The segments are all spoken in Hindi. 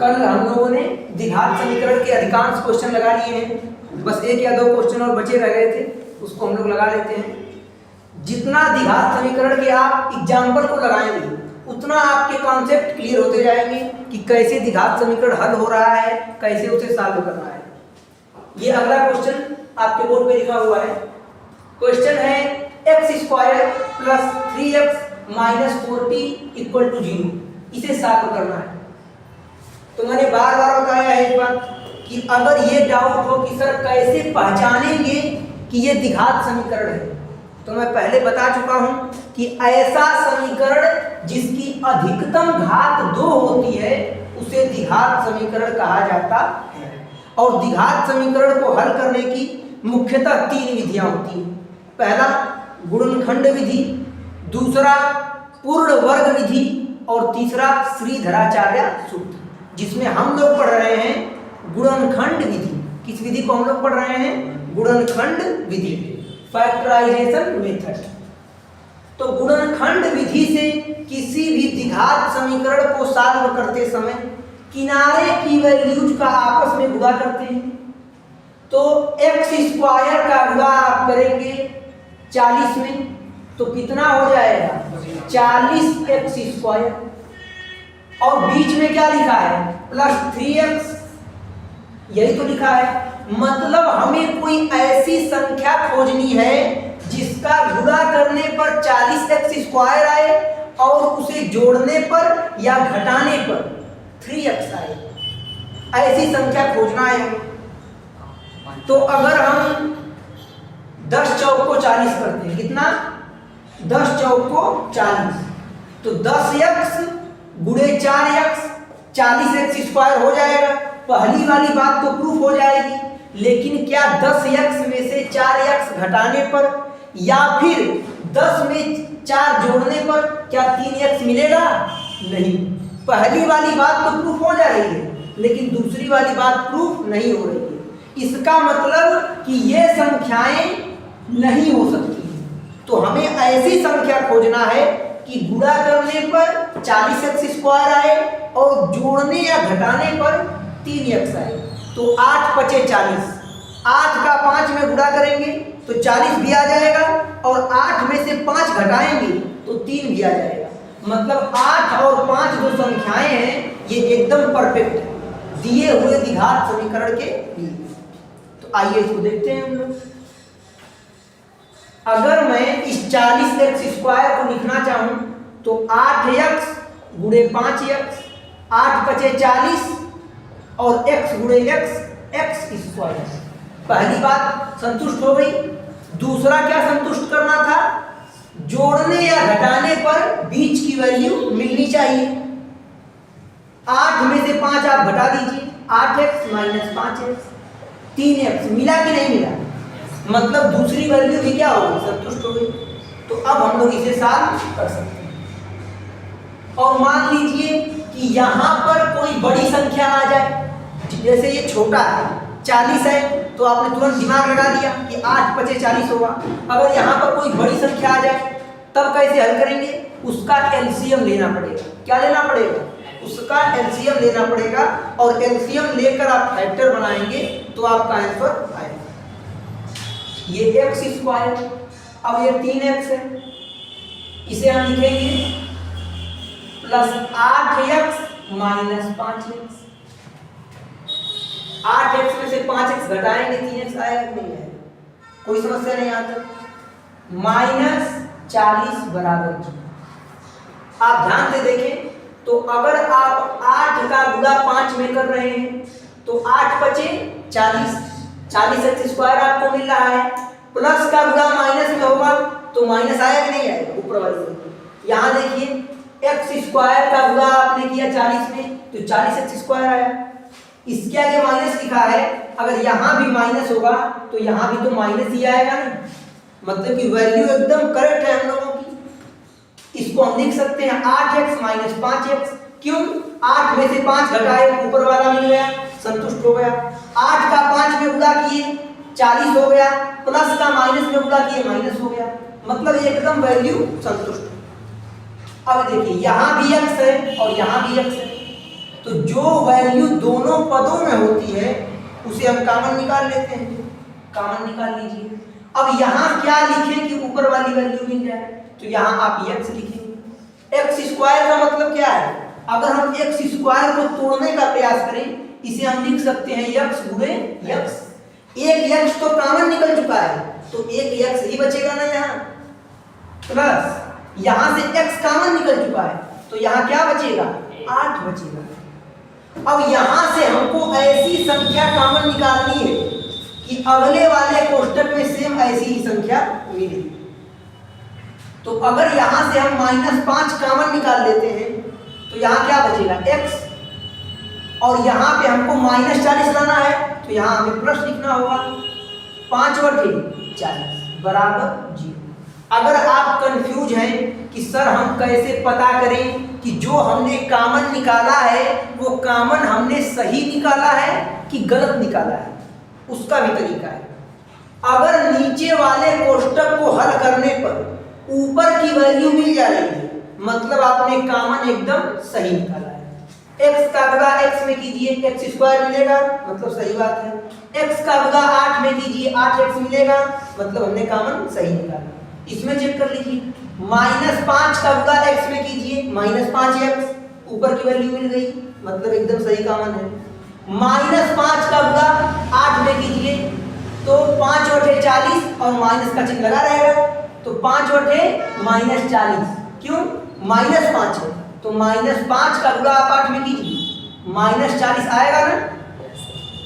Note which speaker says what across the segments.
Speaker 1: कल हम लोगों ने द्विघात समीकरण के अधिकांश क्वेश्चन लगा लिए हैं, बस एक या दो क्वेश्चन और बचे रह गए थे, उसको हम लोग लगा लेते हैं। जितना द्विघात समीकरण के आप एग्जाम्पल को लगाएंगे उतना आपके कॉन्सेप्ट क्लियर होते जाएंगे कि कैसे द्विघात समीकरण हल हो रहा है, कैसे उसे सॉल्व करना है। ये अगला क्वेश्चन आपके बोर्ड पे लिखा हुआ है। क्वेश्चन है x² + 3x - 4t = 0। इसे सॉल्व करना है। तो मैंने बार बार बताया है एक बात कि अगर ये डाउट हो कि सर कैसे पहचानेंगे कि ये द्विघात समीकरण है, तो मैं पहले बता चुका हूं कि ऐसा समीकरण जिसकी अधिकतम घात 2 होती है उसे द्विघात समीकरण कहा जाता है। और द्विघात समीकरण को हल करने की मुख्यतः 3 विधियां होती हैं। पहला गुणनखंड विधि, दूसरा पूर्ण वर्ग विधि और तीसरा श्रीधराचार्य सूत्र, जिसमें हम लोग पढ़ रहे हैं गुणनखंड विधि। किस विधि को हम लोग पढ़ रहे हैं? गुणनखंड विधि, फैक्टराइजेशन मेथड। तो गुणनखंड विधि से किसी भी द्विघात समीकरण को सॉल्व करते समय किनारे की वैल्यूज का आपस में गुणा करते हैं। तो x² का गुणा आप करेंगे 40 में तो कितना हो जाएगा? 40x²। और बीच में क्या लिखा है? +3x, यही तो लिखा है। मतलब हमें कोई ऐसी संख्या खोजनी है जिसका गुणा करने पर 40x² आए और उसे जोड़ने पर या घटाने पर 3x आए। ऐसी संख्या खोजना है। तो अगर हम 10 चौक को 40 करते हैं, कितना? 10 चौक को 40, तो 10x गुणे 4x 40x² हो जाएगा। पहली वाली बात तो प्रूफ हो जाएगी, लेकिन क्या 10x में से 4x घटाने पर या फिर 10 में 4 जोड़ने पर क्या 3x मिलेगा? नहीं। पहली वाली बात तो प्रूफ हो जा रही है, लेकिन दूसरी वाली बात प्रूफ नहीं हो रही है। इसका मतलब कि ये संख्याएं नहीं हो सकती। तो हमें ऐसी संख्या खोजना है कि गुणा करने पर 40x² आए और जोड़ने या घटाने पर 3x आए। तो 8 × 5 = 40। 8 का 5 में गुणा करेंगे तो 40 भी आ जाएगा और 8 में से 5 घटाएंगे तो 3 भी आ जाएगा। मतलब 8 और 5 जो संख्याएं हैं ये एकदम परफेक्ट है दिए हुए द्विघात समीकरण के लिए। तो आइए इसको देखते हैं हम लोग। अगर मैं इस 40x² को लिखना चाहूं तो 8x गुणे 5x, 8 × 5 = 40 और x गुणे x² पहली बात संतुष्ट हो गई। दूसरा क्या संतुष्ट करना था? जोड़ने या घटाने पर बीच की वैल्यू मिलनी चाहिए। 8 में से 5 आप घटा दीजिए, 8x - 5x 3x मिला कि नहीं मिला? मतलब दूसरी वैल्यू भी क्या हो गई? संतुष्ट हो गई। तो अब हम लोग इसे सॉल्व कर सकते हैं। और मान लीजिए कि यहां पर कोई बड़ी संख्या आ जाए, जैसे ये छोटा है 40 है तो आपने तुरंत दिमाग लगा दिया कि 8 × 5 = 40 होगा। अगर यहाँ पर कोई बड़ी संख्या आ जाए तब कैसे हल करेंगे? उसका एलसीएम लेना पड़ेगा। क्या लेना पड़ेगा? उसका एलसीएम लेना पड़ेगा और एलसीएम लेकर आप फैक्टर बनाएंगे तो आपका आंसर आएगा। ये x², अब ये 3x है, इसे हम लिखेंगे +8x - 5x। 8x में से 5x घटाएंगे 3x आएगा कि नहीं आएगा? कोई समस्या नहीं आता। -40 बराबर 0। आप ध्यान से देखें तो अगर आप 8 का गुणा 5 में कर रहे हैं तो 8 × 5 = 40, 40x² आपको मिल रहा है। प्लस का गुणा माइनस में होगा तो माइनस आया कि नहीं आएगा? ऊपर वाली में यहाँ देखिए x² का गुणा आपने किया 40 में तो 40x² आया। इसके आगे माइनस लिखा है, अगर यहाँ भी माइनस होगा तो यहाँ भी तो माइनस ही आएगा ना। मतलब कि वैल्यू एकदम करेक्ट है हम लोगों की। इसको हम लिख सकते हैं 8x - 5x। क्यों? 8 में से 5 घटाए, ऊपर वाला मिल गया, संतुष्ट हो गया। 8 का 5 में गुणा किए 40 हो गया, प्लस का माइनस में गुणा किए माइनस हो गया। मतलब एकदम वैल्यू संतुष्ट। अब देखिए यहाँ भी x है और यहाँ भी x है, तो जो वैल्यू दोनों पदों में होती है उसे हम कॉमन निकाल लेते हैं। कॉमन निकाल लीजिए। अब यहाँ क्या लिखें कि ऊपर वाली वैल्यू मिल जाए, तो यहाँ आप x लिखेंगे। एक्स स्क्वायर का मतलब क्या है? अगर हम एक्स स्क्वायर को तोड़ने का प्रयास करें, इसे हम लिख सकते हैं x गुणे x। एक x तो कॉमन निकल चुका है, तो एक x ही बचेगा ना यहाँ, प्लस यहाँ से x कॉमन निकल चुका है, तो यहाँ क्या बचेगा? 8 बचेगा। अब यहाँ से हमको ऐसी संख्या कॉमन निकालनी है कि अगले वाले कोष्टक में सेम ऐसी ही संख्या मिले। तो अगर यहाँ से हम -5 कॉमन निकाल लेते हैं, तो यहाँ क्या बचेगा? x, और यहाँ पे हमको -40 लाना है, तो यहाँ हमें प्लस लिखना होगा। 5/40 बराबर 0। अगर आप कंफ्यूज हैं कि सर हम कैसे पता करें कि जो हमने कॉमन निकाला है वो कॉमन हमने सही निकाला है कि गलत निकाला है, उसका भी तरीका है। अगर नीचे वाले कोष्टक को हल करने पर ऊपर की वैल्यू मिल जा रही है, मतलब आपने कॉमन एकदम सही निकाला है। x का गुणा x में कीजिए, x स्क्वायर मिलेगा, मतलब सही बात है। x का गुणा 8 में कीजिए, 8x मिलेगा, मतलब हमने कॉमन सही निकाला। इसमें चेक कर लीजिए, -5 का गुणा x में कीजिए, -5x, ऊपर की वैल्यू मिल गई, मतलब एकदम सही कॉमन है। -5 का गुणा 8 में कीजिए, तो 5/40 और माइनस का चिन्ह लगा रहेगा, तो 5/40, क्यों? -5 है, तो -5 का गुणा आप 8 में कीजिए, -40 आएगा ना।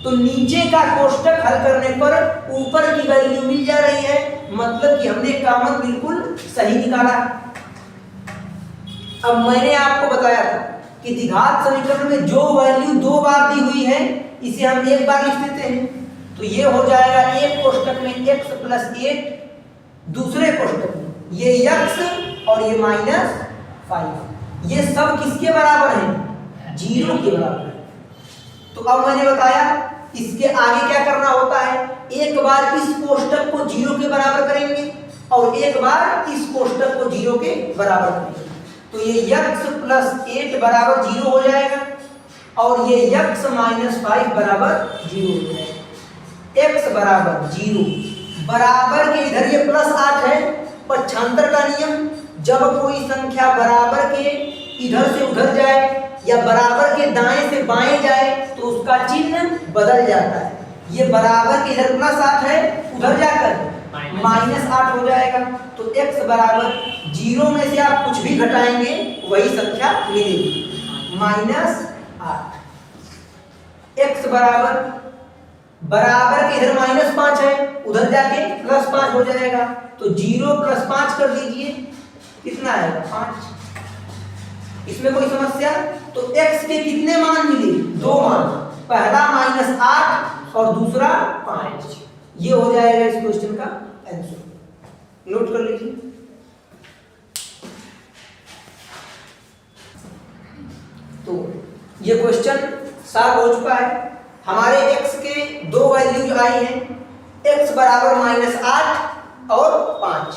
Speaker 1: तो नीचे का कोष्टक हल करने पर ऊपर की वैल्यू मिल जा रही है, मतलब कि हमने कॉमन बिल्कुल सही निकाला। अब मैंने आपको बताया था कि द्विघात समीकरण में जो वैल्यू 2 बार दी हुई है, इसे हम एक बार लिख देते हैं, तो ये हो जाएगा एक कोष्टक में x + 8, दूसरे कोष्टक में ये x और ये -5, ये सब किसके बराबर है? 0 के बराबर है। तो अब मैंने बताया इसके आगे क्या करना होता है, एक बार इस कोष्टक को 0 के बराबर करेंगे और एक बार इस कोष्टक को 0 के बराबर करेंगे, तो ये x + 8 बराबर 0 हो जाएगा और ये x - 5 बराबर 0 हो जाएगा। x बराबर 0, बराबर के इधर ये +8 है, पक्षांतर का नियम, जब कोई संख्या बराबर के इधर से उधर जाए या बराबर के दाएं से बाएं जाए तो उसका चिन्ह बदल जाता है। ये बराबर के इधर +8 है, उधर जाकर -8 हो जाएगा, तो x बराबर 0 में से आप कुछ भी घटाएंगे वही संख्या मिलेगी, -8। x बराबर के इधर -5 है, उधर जाके +5 हो जाएगा, तो 0 + 5 कर दीजिए, कितना आएगा? 5। इसमें कोई समस्या? तो x के कितने मान मिले? 2 मान, पहला -8 और दूसरा 5। ये हो जाएगा इस क्वेश्चन का आंसर। नोट कर लीजिए। तो ये क्वेश्चन सॉल्व हो चुका है। हमारे x के 2 वैल्यूज आई हैं, x बराबर -8 और 5,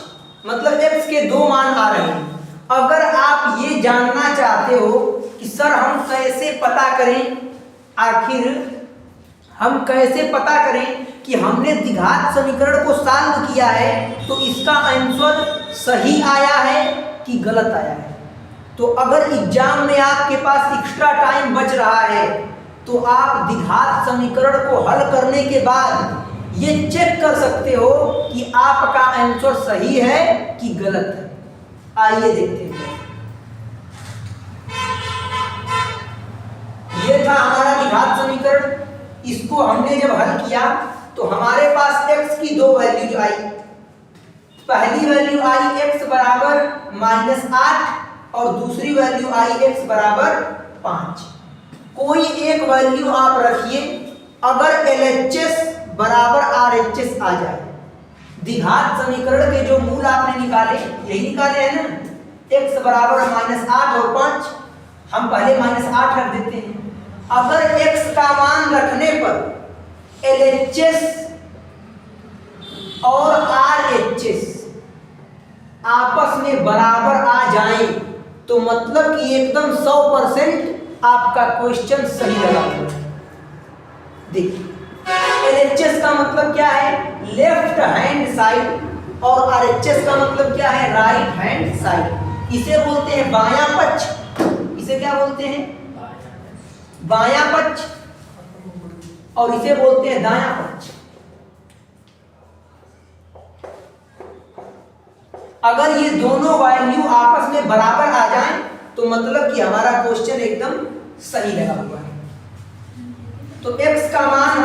Speaker 1: मतलब x के 2 मान आ रहे हैं। अगर आप ये जानना चाहते हो कि सर हम कैसे पता करें, आखिर हम कैसे पता करें कि हमने द्विघात समीकरण को सॉल्व किया है तो इसका आंसर सही आया है कि गलत आया है, तो अगर एग्जाम में आपके पास एक्स्ट्रा टाइम बच रहा है तो आप द्विघात समीकरण को हल करने के बाद ये चेक कर सकते हो कि आपका आंसर सही है कि गलत है। आइए देखते हैं। ये था हमारा द्विघात समीकरण, इसको हमने जब हल किया तो हमारे पास x की 2 वैल्यूज आई। पहली वैल्यू आई x बराबर -8 और दूसरी वैल्यू आई x बराबर 5। कोई एक वैल्यू आप रखिए, अगर LHS बराबर RHS आ जाए, द्विघात समीकरण के जो मूल आपने निकाले यही निकाले हैं ना, x बराबर -8 और 5, हम पहले -8 रख देते हैं। अगर x का मान रखने पर LHS और RHS आपस में बराबर आ जाए तो मतलब कि एकदम 100% आपका क्वेश्चन सही लगा हुआ है। देखिए LHS का मतलब क्या है, लेफ्ट हैंड साइड, और RHS का मतलब क्या है, राइट हैंड साइड। इसे बोलते हैं बायां पक्ष, इसे क्या बोलते हैं, बायां पक्ष, और इसे बोलते हैं दायां पक्ष। अगर ये दोनों वैल्यू आपस में बराबर आ जाएं तो मतलब कि हमारा क्वेश्चन एकदम सही लगा हुआ है। तो x का मान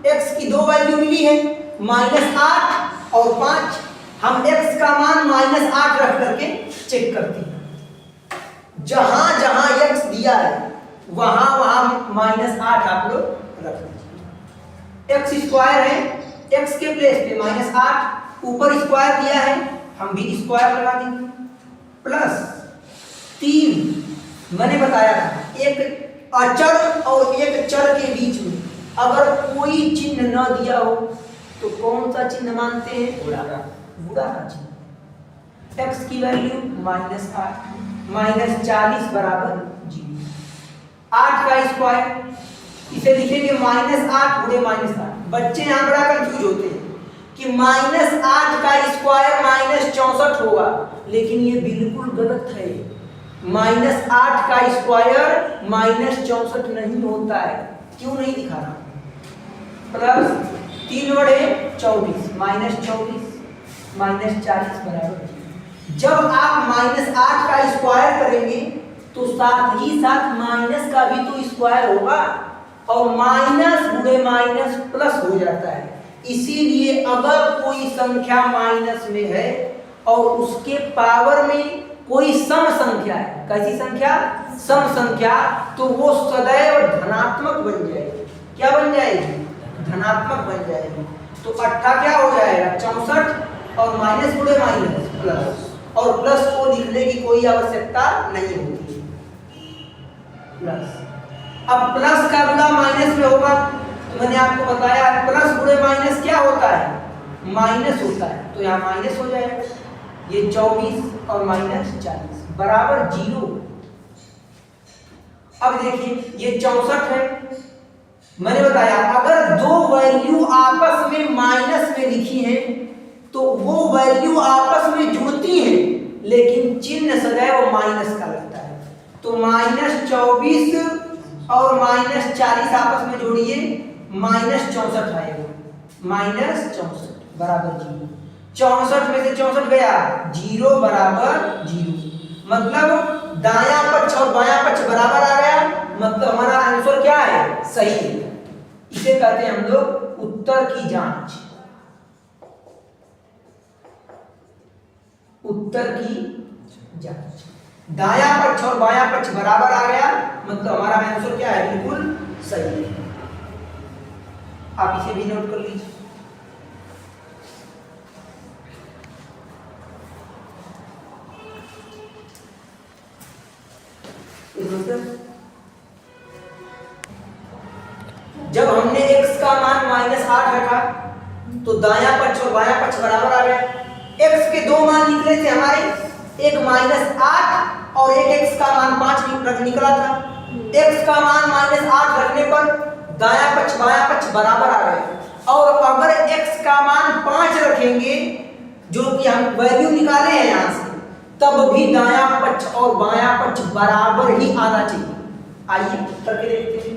Speaker 1: x की दो वैल्यू मिली है, -8 और 5। हम x का मान -8 रख करके चेक करते हैं। जहां जहां x दिया है वहां वहां -8 आप लोग रख दीजिए। x स्क्वायर है, x के प्लेस पे -8, ऊपर स्क्वायर दिया है, हम भी स्क्वायर लगा देंगे, प्लस 3। मैंने बताया था एक अचर और एक चर के बीच में अगर कोई चिन्ह न दिया हो तो कौन सा चिन्ह मानते हैं, बुरा का चिन्ह। x की वैल्यू -8 -40 बराबर 0। 8 का स्क्वायर, इसे लिखेंगे -8 गुणे -8। बच्चे यहाँ बड़ा कंफ्यूज होते हैं कि -8 का स्क्वायर -64 होगा, लेकिन ये बिल्कुल गलत है। -8 का स्क्वायर -64 नहीं होता है। क्यों नहीं दिखा रहा, प्लस 3 बड़े 24 -24 -40 बराबर। जब आप -8 का स्क्वायर करेंगे तो साथ ही साथ माइनस का भी तो स्क्वायर होगा, और माइनस गुणे माइनस प्लस हो जाता है। इसीलिए अगर कोई संख्या माइनस में है और उसके पावर में कोई सम संख्या है, कैसी संख्या, सम संख्या, तो वो सदैव धनात्मक बन जाएगी। क्या बन जाएगी, धनात्मक बन जाएगी। तो 8 क्या हो जाएगा 64, और माइनस गुणे माइनस प्लस, और प्लस को लिखने की कोई आवश्यकता नहीं होती है, प्लस। अब प्लस का गुणा माइनस में होगा, तो मैंने आपको बताया प्लस गुणे माइनस क्या होता है, माइनस होता है, तो यहाँ माइनस हो जाएगा। ये 24 और -40 बराबर 0। अब देखिए ये 64 है, मैंने बताया अगर दो वैल्यू आपस में माइनस में लिखी है तो वो वैल्यू आपस में जुड़ती है, लेकिन चिन्ह सदैव माइनस का लगता है। तो -24 और -40 आपस में जोड़िए, -64 आएगा, -64 बराबर 0। 64 में से 64 गया, 0 बराबर 0। मतलब दायां पक्ष और बायां पक्ष बराबर आ गया, मतलब हमारा आंसर क्या है, सही है। इसे कहते हैं हम लोग उत्तर की जांच। उत्तर की जांच, दायां पक्ष और बायां पक्ष बराबर आ गया, मतलब हमारा आंसर क्या है, बिल्कुल सही है। आप इसे भी नोट कर लीजिए। जब हमने x का मान -8 रखा तो दायां पक्ष और बायां पक्ष बराबर आ गया। x के दो मान निकले थे हमारे, एक -8 और एक x का मान 5 निकला था। x का मान -8 रखने पर दायां पक्ष बायां पक्ष बराबर आ गए, और अगर x का मान 5 रखेंगे, जो कि हम वैल्यू निकाले हैं यहां से, तब भी दायां पक्ष और बायां पक्ष बराबर ही आना चाहिए। आइए करके देखते हैं।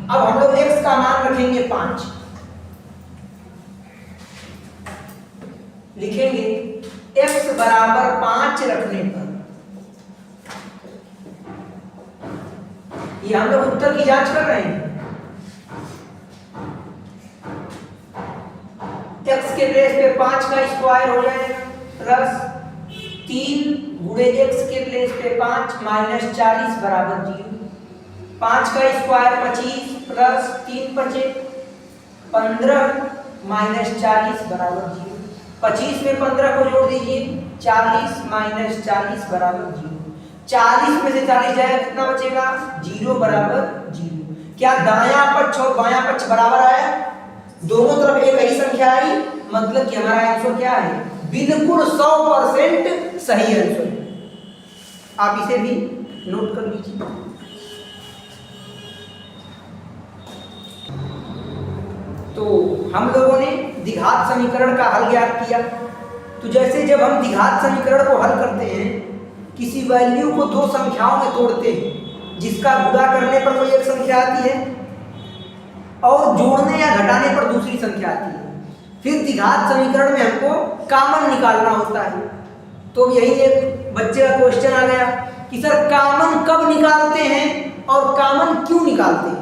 Speaker 1: अब हम लोग x का मान रखेंगे 5, लिखेंगे x बराबर 5 रखने पर, ये हम लोग उत्तर की जांच कर रहे हैं। x के प्लेस पे 5 का स्क्वायर हो जाएगा, प्लस 3 गुणे x के प्लेस पे 5 -40 बराबर 0। 5 का स्क्वायर 25 प्लस 3 बचे 15 -40 बराबर 0। 25 में 15 को जोड़ दीजिए, 40 -40 बराबर 0। 40 में से 40 जाएगा, कितना बचेगा, 0 बराबर 0। क्या दायां पक्ष और बायां पक्ष बराबर आया, दोनों तरफ एक ही संख्या आई, मतलब कि हमारा आंसर क्या है, बिल्कुल 100% सही आंसर है। आप इसे भी नोट कर लीजिए। हम लोगों ने द्विघात समीकरण का हल ज्ञात किया। तो जैसे जब हम द्विघात समीकरण को हल करते हैं, किसी वैल्यू को दो संख्याओं में तोड़ते हैं, जिसका गुणा करने पर कोई एक संख्या आती है और जोड़ने या घटाने पर दूसरी संख्या आती है। फिर द्विघात समीकरण में हमको कॉमन निकालना होता है। तो यही एक बच्चे का क्वेश्चन आ गया कि सर कॉमन कब निकालते हैं और कॉमन क्यों निकालते हैं।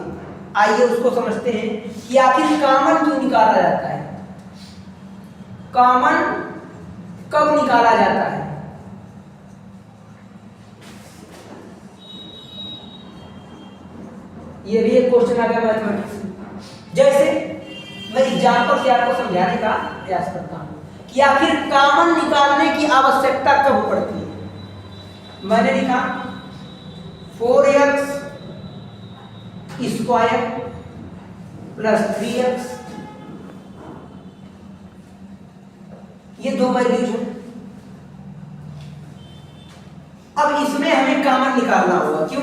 Speaker 1: आइए उसको समझते हैं कि आखिर कॉमन क्यों निकाला जाता है, कॉमन कब निकाला जाता है। ये भी एक क्वेश्चन आ गया मैथमेटिक्स। जैसे मैं एग्जांपल से आपको समझाने का प्रयास करता हूं कि आखिर कॉमन निकालने की आवश्यकता कब पड़ती है। मैंने लिखा 4x स्क्वायर प्लस 3x, ये दो वैल्यूज हैं। अब इसमें हमें कॉमन निकालना होगा। क्यों?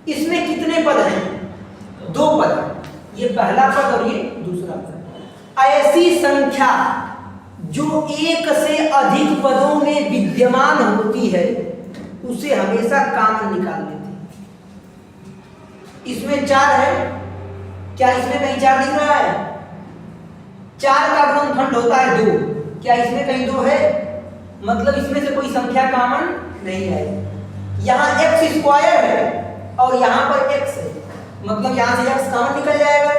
Speaker 1: इसमें कितने पद हैं? दो पद, ये पहला पद और ये दूसरा पद। ऐसी संख्या जो एक से अधिक पदों में विद्यमान होती है उसे हमेशा कॉमन निकाल लेते हैं। इसमें 4 है, क्या इसमें कहीं 4 दिख रहा है? 4 का गुणनखंड होता है 2, क्या इसमें कहीं 2 है? मतलब इसमें से कोई संख्या कॉमन नहीं है। यहाँ x स्क्वायर है और यहाँ पर x है, मतलब यहाँ से x कॉमन निकल जाएगा।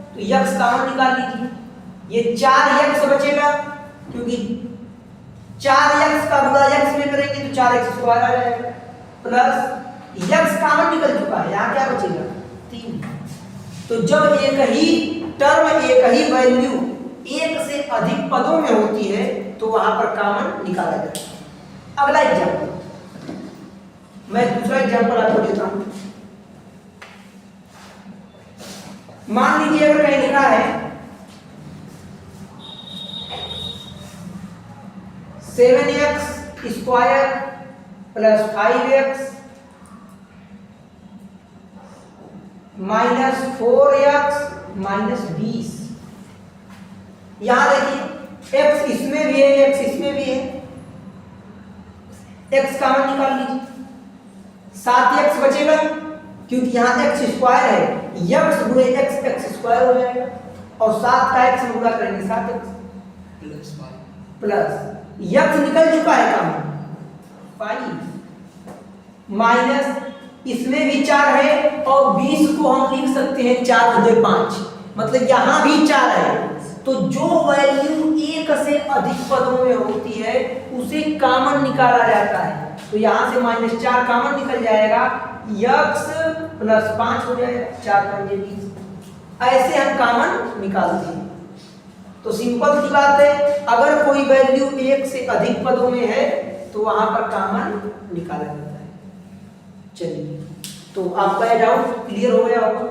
Speaker 1: तो x कॉमन निकाल लीजिए, ये 4x बचेगा, क्योंकि 4x का गुणा x में करेंगे तो 4x स्क्वायर आ जाएगा, प्लस x कॉमन निकल चुका है, यहाँ क्या बचेगा? 3। तो जब एक ही टर्म, एक ही वैल्यू एक से अधिक पदों में होती है तो वहां पर कॉमन निकाला जाता है। अगला एग्जांपल, मैं दूसरा एग्जांपल आपको देता हूं। मान लीजिए अगर कहीं लिखा है 7x square plus 5x minus 4x minus 20। यहां देखिए x इसमें भी है, x इसमें भी है, x कॉमन निकाल लीजिए, 7x बचेगा, क्योंकि यहाँ x स्क्वायर है, x गुणे x x स्क्वायर हो जाएगा, और 7 का x में गुणा करेंगे 7x प्लस x निकल चुका है कॉमन 5 माइनस इसमें भी 4 है और 20 को हम लिख सकते हैं 4 गुणे 5, मतलब यहां भी 4 है। तो जो वैल्यू एक से अधिक पदों में होती है उसे कॉमन निकाला जाता है। तो यहां से -4 कॉमन निकल जाएगा, x प्लस 5 हो जाएगा, 4 5 20। ऐसे हम कॉमन निकालते हैं। तो सिंपल सी बात है, अगर कोई वैल्यू एक से अधिक पदों में है तो वहां पर कॉमन निकाला जाता है। चलिए, तो आपका ये डाउट क्लियर हो गया होगा।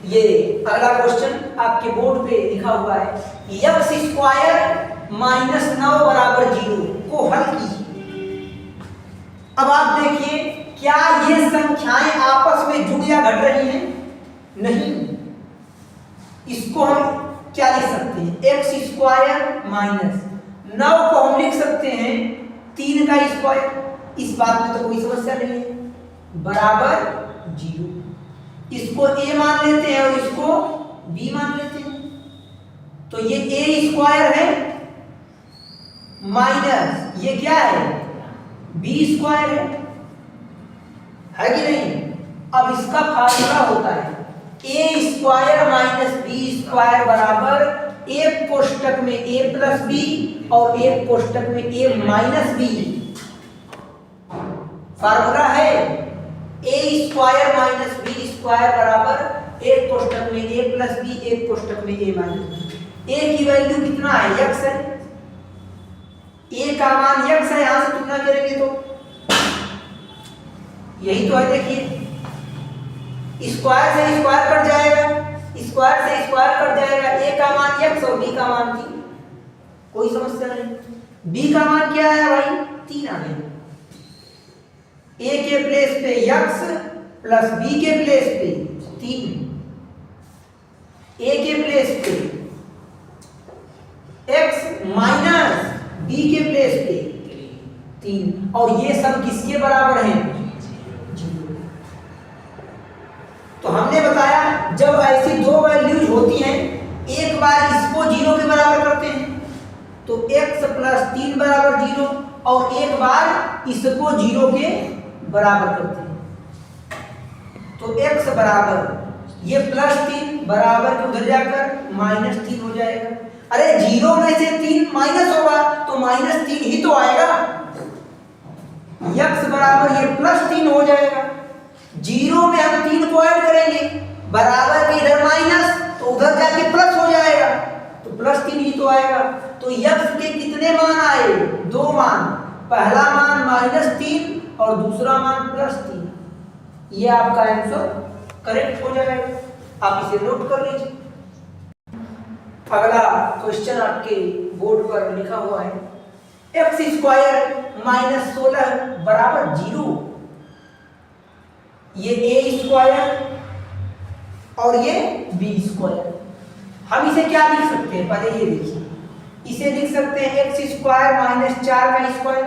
Speaker 1: ये अगला क्वेश्चन आपके बोर्ड पे लिखा हुआ है, x स्क्वायर माइनस 9 बराबर 0 को हल कीजिए। अब आप देखिए, क्या ये संख्याएं आपस में जुड़ या घट रही हैं? नहीं। इसको हम क्या लिख सकते हैं? x स्क्वायर माइनस 9 को हम लिख सकते हैं 3 का स्क्वायर। इस बात में तो कोई समस्या नहीं है, बराबर 0। इसको a मान लेते हैं और इसको b मान लेते हैं। तो ये a स्क्वायर है माइनस ये क्या है? b स्क्वायर है कि नहीं? अब इसका फार्मूला होता है a square minus b square बराबर एक कोष्टक में a प्लस b और एक कोष्टक में a माइनस b। फार्मूला है a square minus b square बराबर एक कोष्टक में a प्लस b, एक कोष्टक में a माइनस b। a की वैल्यू कितना है? x है, a का मान x है, यहां से तुलना करेंगे तो यही तो है। देखिए, स्क्वायर से स्क्वायर कट जाएगा, स्क्वायर से स्क्वायर कट जाएगा, a का मान x और b का मान 3, कोई समस्या नहीं। b का मान क्या है भाई? 3 आ गया। a के प्लेस पे x प्लस बी के प्लेस पे 3, ए के प्लेस पे x माइनस बी के प्लेस पे 3, और ये सब किसके बराबर हैं? तो हमने बताया जब ऐसी दो वैल्यूज होती हैं, एक बार इसको 0 के बराबर करते हैं तो x प्लस 3 बराबर 0, और एक बार इसको 0 के बराबर करते हैं तो x बराबर ये प्लस 3 बराबर के उधर जाकर माइनस 3 हो जाएगा। अरे 0 में से 3 माइनस होगा तो माइनस 3 ही तो आएगा। x बराबर ये प्लस 3 हो जाएगा। 0 में हम 3 को ऐड करेंगे, बराबर के इधर माइनस तो उधर जाके प्लस हो जाएगा, तो प्लस 3 ही तो आएगा। तो x के कितने मान आए? 2 मान, पहला मान -3 और दूसरा मान +3। ये आपका आंसर करेक्ट हो जाएगा। आप इसे नोट कर लीजिए। अगला क्वेश्चन आपके बोर्ड पर लिखा हुआ है x² - 16 बराबर 0। ये a² और ये b²। हम इसे क्या लिख सकते हैं? पहले ये देखिए, इसे लिख सकते हैं x² - 4 का स्क्वायर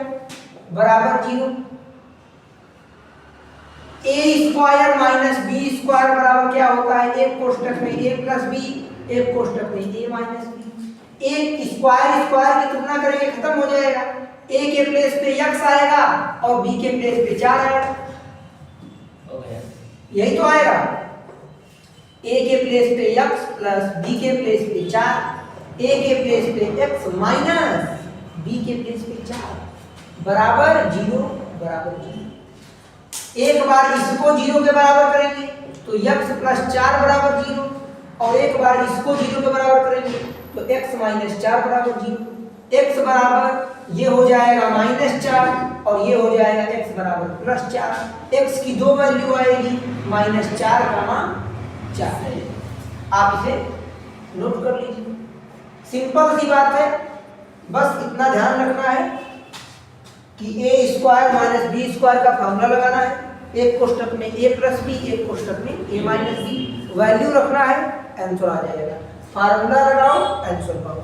Speaker 1: बराबर 0। a² - b² बराबर क्या होता है? एक कोष्ठक में a प्लस b, एक कोष्ठक में a माइनस b। एक स्क्वायर स्क्वायर की तुलना करेंगे, खत्म हो जाएगा। a के प्लेस पे x आएगा और b के प्लेस पे 4 आएगा, यही तो आएगा। a के प्लेस पे x प्लस b के प्लेस पे 4, a के प्लेस पे x माइनस b के प्लेस पे 4 बराबर 0 बराबर 0। एक बार इसको 0 के बराबर करेंगे तो x प्लस 4 बराबर 0, और एक बार इसको 0 के बराबर करेंगे तो x माइनस 4 बराबर 0। x बराबर ये हो जाएगा -4 और ये हो जाएगा x बराबर +4। x की दो वैल्यू आएगी, -4 4। आप इसे नोट कर लीजिए। सिंपल सी बात है, बस इतना ध्यान रखना है कि a² - b² का फॉर्मूला लगाना है। एक कोष्ठक में a प्लस b, एक कोष्ठक में a माइनस b, वैल्यू रखना है, आंसर आ जाएगा। फार्मूला लगाओ, आंसर पाओ।